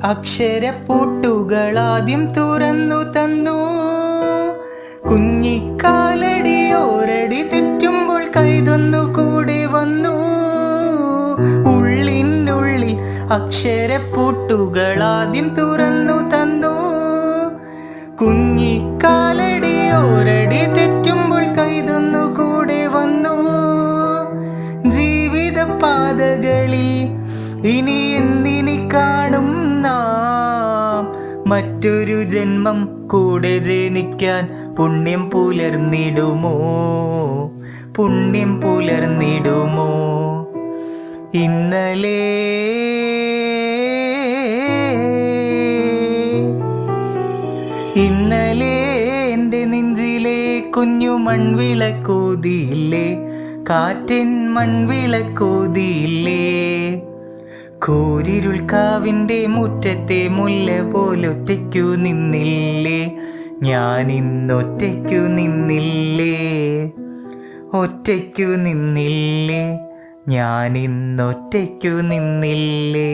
അക്ഷരപ്പൂട്ടുകളാദ്യം തുറന്നു തന്നു. കുഞ്ഞിക്കാലടി ഓരടി തെറ്റുമ്പോൾ കൈതൊന്നു കൂടെ വന്നു. ഉള്ളിനുള്ളിൽ അക്ഷരപ്പൂട്ടുകളാദ്യം തുറന്നു തന്നു. കുഞ്ഞിക്കാലടി ഓരടി തെറ്റുമ്പോൾ കൈതൊന്നു കൂടെ വന്നു. ജീവിത പാതകളിൽ ഇനി എന്തിനി കാണും നാം? മറ്റൊരു ജന്മം കൂടെ ജനിക്കാൻ പുണ്യം പുലർന്നിടുമോ? പുണ്യം പുലർന്നിടുമോ? ഇന്നലെ എൻ്റെ നെഞ്ചിലെ കുഞ്ഞു മൺവിളക്കോതിയില്ലേ? കാറ്റിൻ മൺവിളക്കോതിയില്ലേ? കൂരിരുൾക്കാവിൻ്റെ മുറ്റത്തെ മുല്ല പോലൊറ്റയ്ക്കു നിന്നില്ലേ? ഞാനിന്നൊറ്റയ്ക്കു നിന്നില്ലേ? ഒറ്റയ്ക്കു നിന്നില്ലേ? ഞാനിന്നൊറ്റയ്ക്കു നിന്നില്ലേ?